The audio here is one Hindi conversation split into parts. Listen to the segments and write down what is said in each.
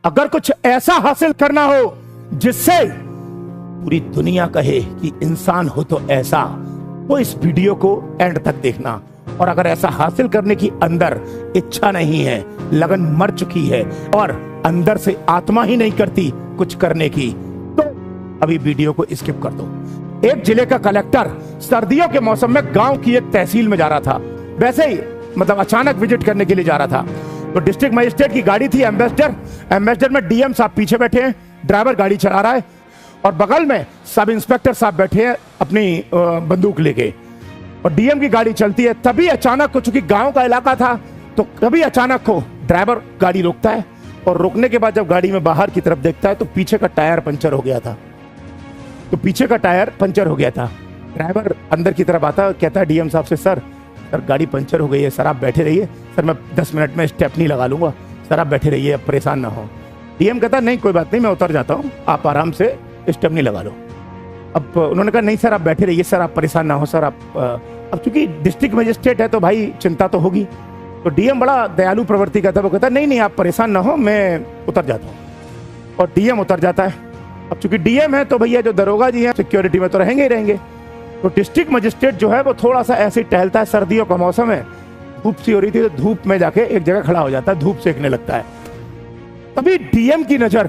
अगर कुछ ऐसा हासिल करना हो जिससे पूरी दुनिया कहे कि इंसान हो तो ऐसा, तो इस वीडियो को एंड तक देखना। और अगर ऐसा हासिल करने की अंदर इच्छा नहीं है, लगन मर चुकी है और अंदर से आत्मा ही नहीं करती कुछ करने की, तो अभी वीडियो को स्किप कर दो। एक जिले का कलेक्टर सर्दियों के मौसम में गांव की एक तहसील में जा रहा था। वैसे ही मतलब अचानक विजिट करने के लिए जा रहा था, तो डिस्ट्रिक्ट मजिस्ट्रेट की गाड़ी थी एम्बेसडर में डीएम साहब पीछे बैठे हैं, ड्राइवर गाड़ी चला रहा है और बगल में सब इंस्पेक्टर साहब बैठे हैं अपनी बंदूक लेके, और डीएम की गाड़ी चलती है। तभी अचानक को, चूंकि गांव का इलाका था, तो कभी अचानक को ड्राइवर गाड़ी रोकता है और रोकने के बाद जब गाड़ी में बाहर की तरफ देखता है तो पीछे का टायर पंचर हो गया था। ड्राइवर अंदर की तरफ आता है, कहता है डीएम साहब से, सर गाड़ी पंचर हो गई है, सर आप बैठे रहिए, सर मैं 10 मिनट में स्टेपनी लगा लूंगा, सर आप बैठे रहिए, अब परेशान ना हो। डीएम कहता नहीं कोई बात नहीं, मैं उतर जाता हूँ, आप आराम से स्टेपनी लगा लो। अब उन्होंने कहा नहीं सर आप बैठे रहिए, सर आप परेशान ना हो, सर आप अब चूंकि डिस्ट्रिक्ट मजिस्ट्रेट है तो भाई चिंता तो होगी। तो डीएम बड़ा दयालु प्रवृत्ति का था, वो कहता नहीं आप परेशान ना हो, मैं उतर जाता हूँ। और डीएम उतर जाता है। अब चूंकि डीएम है तो भैया जो दरोगा जी हैं सिक्योरिटी में तो रहेंगे ही रहेंगे। तो डिस्ट्रिक्ट मजिस्ट्रेट जो है वो थोड़ा सा ऐसे टहलता है, सर्दियों का मौसम है, धूप सी हो रही थी, तो धूप में जाके एक जगह खड़ा हो जाता है, धूप सेकने लगता है। तभी डीएम की नजर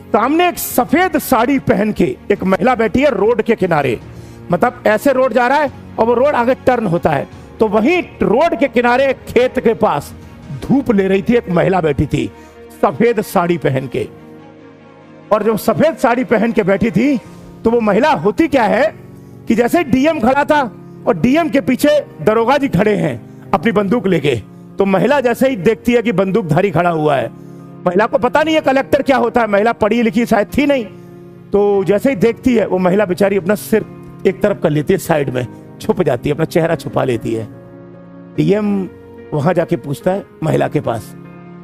सामने एक सफेद साड़ी पहन के एक महिला बैठी है रोड के किनारे, मतलब ऐसे रोड जा रहा है और वो रोड आगे टर्न होता है, तो वहीं रोड के किनारे खेत के पास धूप ले रही थी एक महिला बैठी थी सफेद साड़ी पहन के। और जब सफेद साड़ी पहन के बैठी थी तो वो महिला होती क्या है कि जैसे डीएम खड़ा था और डीएम के पीछे दरोगा जी खड़े हैं अपनी बंदूक लेके, तो महिला जैसे ही देखती है कि बंदूकधारी खड़ा हुआ है, महिला को पता नहीं है कलेक्टर क्या होता है, महिला पढ़ी लिखी शायद थी नहीं, तो जैसे ही देखती है वो महिला बेचारी अपना सिर एक तरफ कर लेती है, साइड में छुप जाती है, अपना चेहरा छुपा लेती है। डीएम वहां जाके पूछता है महिला के पास,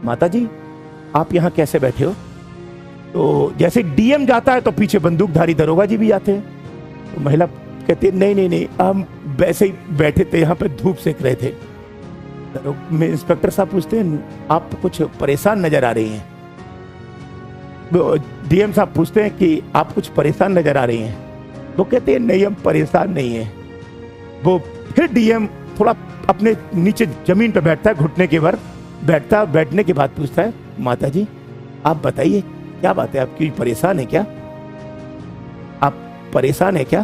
माता जी आप यहाँ कैसे बैठे हो? तो जैसे डीएम जाता है तो पीछे बंदूकधारी दरोगा जी भी आते हैं। तो महिला कहती है नहीं हम वैसे ही बैठे थे, यहाँ पे धूप सेक रहे थे। में इंस्पेक्टर साहब पूछते हैं आप कुछ परेशान नजर आ रही हैं? डीएम साहब पूछते हैं कि आप कुछ परेशान नजर आ रही हैं? वो कहते हैं नहीं हम परेशान नहीं हैं। वो फिर डीएम थोड़ा अपने नीचे जमीन पे बैठता है, घुटने के भर बैठता, बैठने के बाद पूछता है माता जी आप बताइए क्या बात है, आप क्यों परेशान है क्या? आप परेशान है क्या?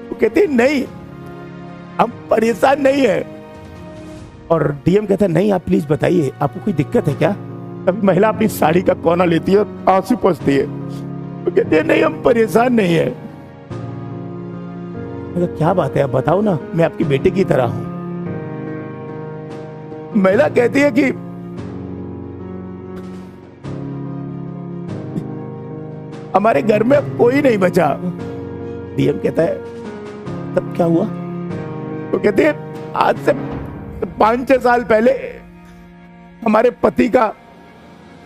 वो कहते हैं नहीं हम परेशान नहीं है। और डीएम कहता है नहीं आप प्लीज बताइए आपको कोई दिक्कत है क्या? तब महिला अपनी साड़ी का कोना लेती है और आंसू पोंछती है, वो कहती है नहीं हम परेशान नहीं है। क्या बात है आप बताओ ना, मैं आपकी बेटे की तरह हूं। महिला कहती है कि हमारे घर में अब कोई नहीं बचा। डीएम कहता है तब क्या हुआ? वो कहते हैं आज से 5-6 साल पहले हमारे पति का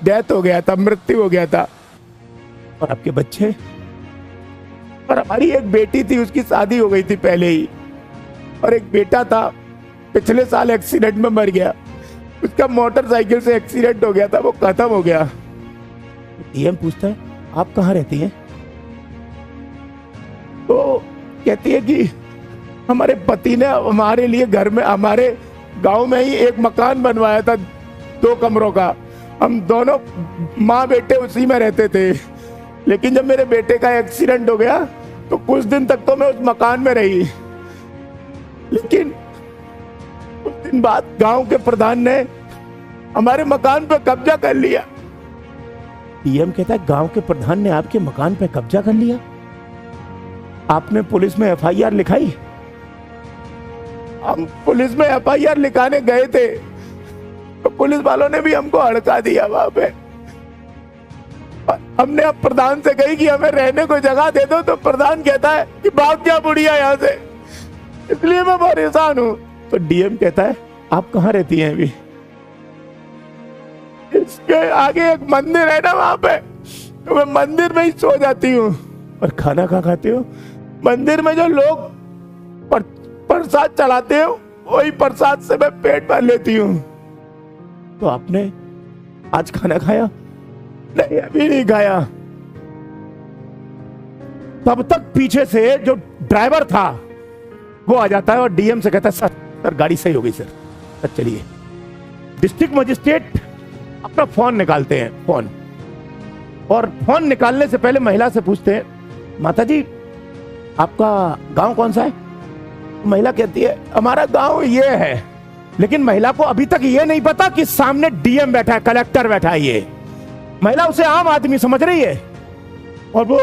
डेथ हो गया था, मृत्यु हो गया था, और आपके बच्चे, और हमारी एक बेटी थी उसकी शादी हो गई थी पहले ही, और एक बेटा था पिछले साल एक्सीडेंट में मर गया, उसका मोटरसाइकिल से एक्सीडेंट हो गया था, वो खत्म हो गया। डीएम पूछता है आप कहाँ रहती हैं? तो कहती है कि हमारे पति ने हमारे लिए घर में, हमारे गांव में ही एक मकान बनवाया था 2 कमरों का, हम दोनों माँ बेटे उसी में रहते थे, लेकिन जब मेरे बेटे का एक्सीडेंट हो गया तो कुछ दिन तक तो मैं उस मकान में रही, लेकिन कुछ दिन बाद गांव के प्रधान ने हमारे मकान पर कब्जा कर लिया। डीएम कहता है गांव के प्रधान ने आपके मकान पर कब्जा कर लिया? आपने पुलिस में एफआईआर लिखाई? हम पुलिस में एफआईआर लिखाने गए थे तो पुलिस वालों ने भी हमको हड़का दिया वहां पे। हमने अब प्रधान से कही कि हमें रहने को जगह दे दो, तो प्रधान कहता है कि भाग जा बुढ़िया यहाँ से, इसलिए मैं परेशान हूँ। तो डीएम कहता है आप कहाँ रहती हैं अभी? इसके आगे एक मंदिर है ना वहां पे, तो मैं मंदिर में ही सो जाती हूँ। और खाना कहाँ खाते हो? मंदिर में जो लोग प्रसाद चढ़ाते हो वही प्रसाद से मैं पेट भर लेती हूँ। तो आपने आज खाना खाया? नहीं अभी नहीं खाया। तब तक पीछे से जो ड्राइवर था वो आ जाता है और डीएम से कहता है सर गाड़ी सही हो गई सर चलिए। डिस्ट्रिक्ट मजिस्ट्रेट अपना फोन निकालते हैं, फोन, और फोन निकालने से पहले महिला से पूछते हैं माता जी आपका गांव कौन सा है? महिला कहती है हमारा गांव ये है। लेकिन महिला को अभी तक ये नहीं पता कि सामने डीएम बैठा है, कलेक्टर बैठा है। ये महिला उसे आम आदमी समझ रही है और वो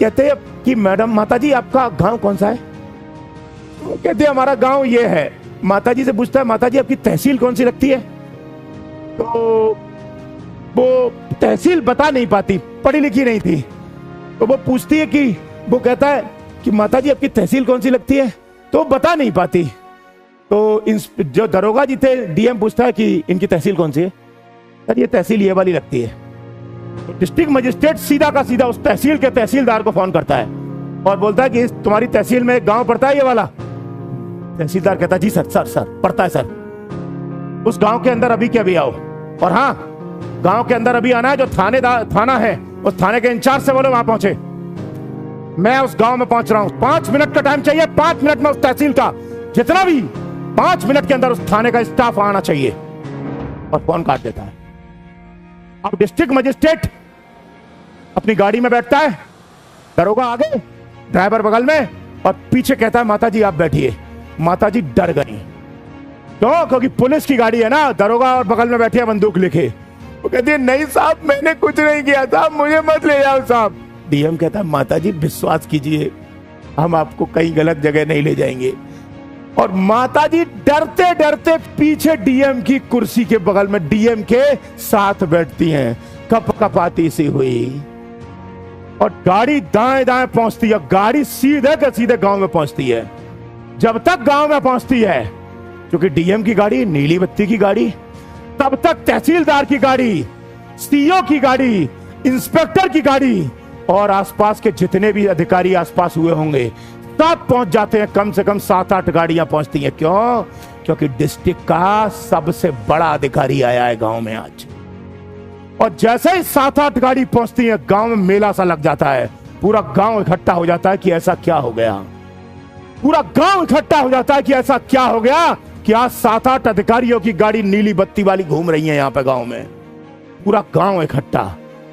कहते हैं कि मैडम माता जी आपका गांव कौन सा है? वो कहते हैं हमारा गांव ये है। माता जी से पूछता है माता जी आपकी तहसील कौन सी लगती है? तो वो तहसील बता नहीं पाती, पढ़ी लिखी नहीं थी। तो वो पूछती है कि वो कहता है कि माता जी आपकी तहसील कौन सी लगती है? तो बता नहीं पाती। तो जो दरोगा जी थे, डीएम पूछता है कि इनकी तहसील कौन सी है? सर ये तहसील ये वाली लगती है। तो डिस्ट्रिक्ट मजिस्ट्रेट सीधा का सीधा उस तहसील के तहसीलदार को फोन करता है और बोलता है कि तुम्हारी तहसील में गांव पड़ता है ये वाला? तहसीलदार कहता है जी सर पड़ता है सर। उस गांव के अंदर अभी के अभी आओ, और हाँ गांव के अंदर अभी आना है। जो थाना है उस थाने के इंचार्ज से बोलो वहां पहुंचे। मैं उस गांव में पहुंच रहा हूं, 5 मिनट का टाइम चाहिए। 5 मिनट में उस तहसील का जितना भी 5 मिनट के अंदर उस थाने का स्टाफ आना चाहिए। और फोन काट देता है। अब डिस्ट्रिक्ट मजिस्ट्रेट अपनी गाड़ी में बैठता है, दरोगा आगे, ड्राइवर बगल में, और पीछे कहता है माता जी आप बैठिए। माता जी डर गई। क्यों? क्योंकि पुलिस की गाड़ी है ना, दरोगा और बगल में बैठे बंदूक लेके। वो कहती है नहीं साहब मैंने कुछ नहीं किया साहब, मुझे मत ले जाओ साहब। डीएम कहता है माता जी विश्वास कीजिए हम आपको कहीं गलत जगह नहीं ले जाएंगे। और माता जी डरते डरते पीछे डीएम की कुर्सी के बगल में डीएम के साथ बैठती हैं, कपकपाती सी हुई। और गाड़ी दाएं दाएं पहुंचती है, गाड़ी सीधे के सीधे गांव में पहुंचती है। जब तक गांव में पहुंचती है, क्योंकि डीएम की गाड़ी नीली बत्ती की गाड़ी, तब तक तहसीलदार की गाड़ी, सीओ की गाड़ी, इंस्पेक्टर की गाड़ी और आसपास के जितने भी अधिकारी आसपास हुए होंगे सब पहुंच जाते हैं। कम से कम 7-8 गाड़ियां पहुंचती हैं। क्यों? क्योंकि डिस्ट्रिक्ट का सबसे बड़ा अधिकारी आया है गांव में आज। और जैसे ही 7-8 गाड़ी पहुंचती है, गांव में मेला सा लग जाता है। पूरा गांव इकट्ठा हो जाता है कि ऐसा क्या हो गया। पूरा गांव इकट्ठा हो जाता है कि ऐसा क्या हो गया कि आज 7-8 अधिकारियों की गाड़ी नीली बत्ती वाली घूम रही है यहाँ पे गांव में। पूरा गांव इकट्ठा।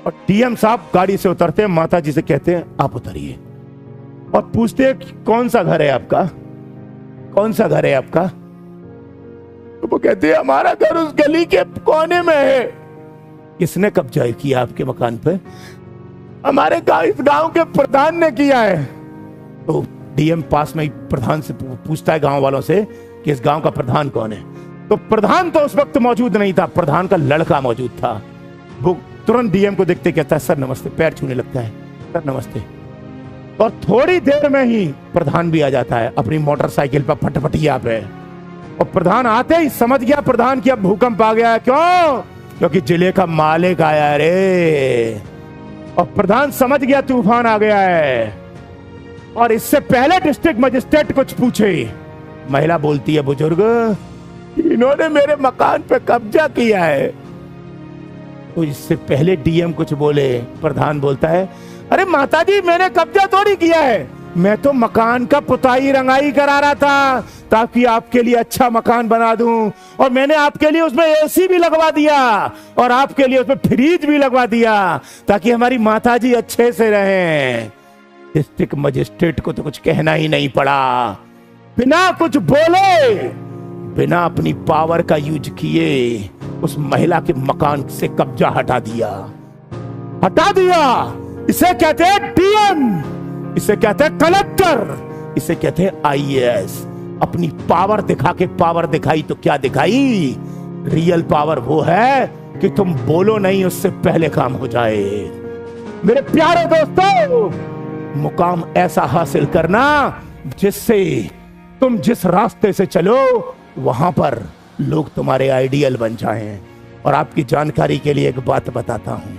और डीएम साहब गाड़ी से उतरते हैं, माता जी से कहते हैं आप उतरिए, और पूछते हैं कौन सा घर है आपका? कौन सा घर है आपका? तो वो कहते हैं हमारा घर उस गली के कोने में है। किसने कब्जा किया आपके मकान पे? हमारे इस गांव के प्रधान ने किया है। तो डीएम पास में ही प्रधान से पूछता है गांव वालों से कि इस गांव का प्रधान कौन है? तो प्रधान तो उस वक्त मौजूद नहीं था, प्रधान का लड़का मौजूद था। वो तुरंत डीएम को देखते कहता है सर नमस्ते, पैर छूने लगता है, सर नमस्ते। और थोड़ी देर में ही प्रधान भी आ जाता है अपनी मोटरसाइकिल पर फटफटिया पे। और प्रधान आते ही समझ गया प्रधान की अब भूकंप आ गया है। क्यों? क्योंकि जिले का मालिक आया रे। और प्रधान समझ गया तूफान आ गया है। और इससे पहले डिस्ट्रिक्ट मजिस्ट्रेट कुछ पूछे, महिला बोलती है बुजुर्ग इन्होंने मेरे मकान पे कब्जा किया है। तो इससे पहले डीएम कुछ बोले, प्रधान बोलता है अरे माताजी मैंने कब्जा थोड़ी किया है, मैं तो मकान का पुताई रंगाई करा रहा था ताकि आपके लिए अच्छा मकान बना दूं। और मैंने आपके लिए उसमें एसी भी लगवा दिया और आपके लिए उसमें फ्रिज भी लगवा दिया ताकि हमारी माताजी अच्छे से रहें। डिस्ट्रिक्ट मजिस्ट्रेट को तो कुछ कहना ही नहीं पड़ा। बिना कुछ बोले, बिना अपनी पावर का यूज किए उस महिला के मकान से कब्जा हटा दिया। हटा दिया। इसे कहते हैं डीएम, इसे कहते हैं कलेक्टर, इसे कहते हैं आईएएस। अपनी पावर दिखा के पावर दिखाई तो क्या दिखाई? रियल पावर वो है कि तुम बोलो नहीं उससे पहले काम हो जाए। मेरे प्यारे दोस्तों, मुकाम ऐसा हासिल करना जिससे तुम जिस रास्ते से चलो वहां पर लोग तुम्हारे आइडियल बन जाएं। और आपकी जानकारी के लिए एक बात बताता हूं,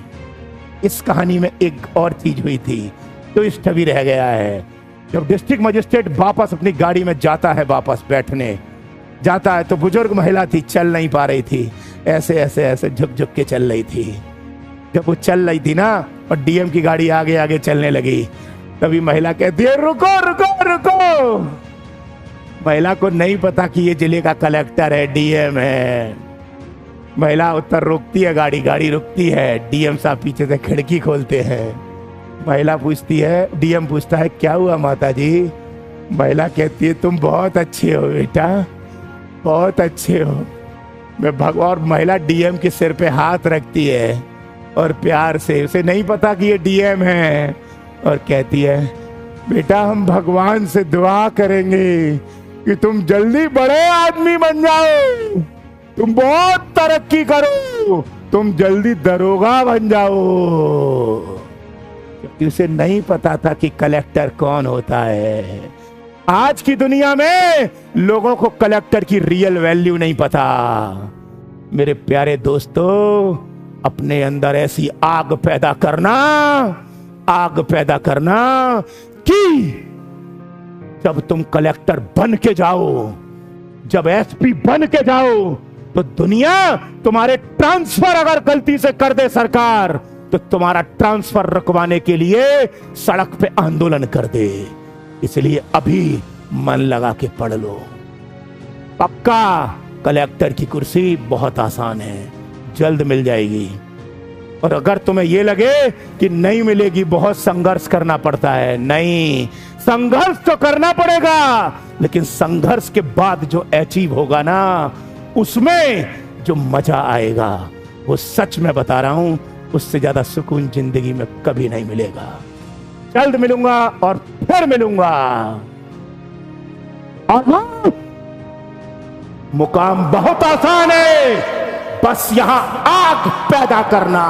इस कहानी में एक और चीज हुई थी, ट्विस्ट भी रह गया है। जब डिस्ट्रिक्ट मजिस्ट्रेट वापस अपनी गाड़ी में जाता है, वापस बैठने जाता है, तो बुजुर्ग महिला थी, चल नहीं पा रही थी, ऐसे ऐसे ऐसे झुक झुक के चल रही थी। जब वो चल रही थी ना और डीएम की गाड़ी आगे आगे चलने लगी, तभी महिला कहती है रुको रुको रुको। महिला को नहीं पता कि ये जिले का कलेक्टर है, डीएम है। महिला उत्तर रोकती है गाड़ी, गाड़ी रुकती है। डीएम साहब पीछे से खिड़की खोलते हैं। महिला पूछती है, डीएम पूछता है क्या हुआ माता जी? महिला कहती है तुम बहुत अच्छे हो बेटा, बहुत अच्छे हो। मैं भगवान। और महिला डीएम के सिर पे हाथ रखती है और प्यार से, उसे नहीं पता कि ये डीएम है, और कहती है बेटा हम भगवान से दुआ करेंगे कि तुम जल्दी बड़े आदमी बन जाओ, तुम बहुत तरक्की करो, तुम जल्दी दरोगा बन जाओ। क्योंकि उसे नहीं पता था कि कलेक्टर कौन होता है। आज की दुनिया में लोगों को कलेक्टर की रियल वैल्यू नहीं पता। मेरे प्यारे दोस्तों, अपने अंदर ऐसी आग पैदा करना कि जब तुम कलेक्टर बन के जाओ, जब एसपी बन के जाओ, तो दुनिया तुम्हारे ट्रांसफर अगर गलती से कर दे सरकार, तो तुम्हारा ट्रांसफर रुकवाने के लिए सड़क पे आंदोलन कर दे। इसलिए अभी मन लगा के पढ़ लो। पक्का कलेक्टर की कुर्सी बहुत आसान है, जल्द मिल जाएगी। और अगर तुम्हें यह लगे कि नहीं मिलेगी, बहुत संघर्ष करना पड़ता है, नहीं, संघर्ष तो करना पड़ेगा, लेकिन संघर्ष के बाद जो अचीव होगा ना, उसमें जो मजा आएगा, वो सच में बता रहा हूं, उससे ज्यादा सुकून जिंदगी में कभी नहीं मिलेगा। जल्द मिलूंगा और फिर मिलूंगा। और मुकाम बहुत आसान है, बस यहां आग पैदा करना।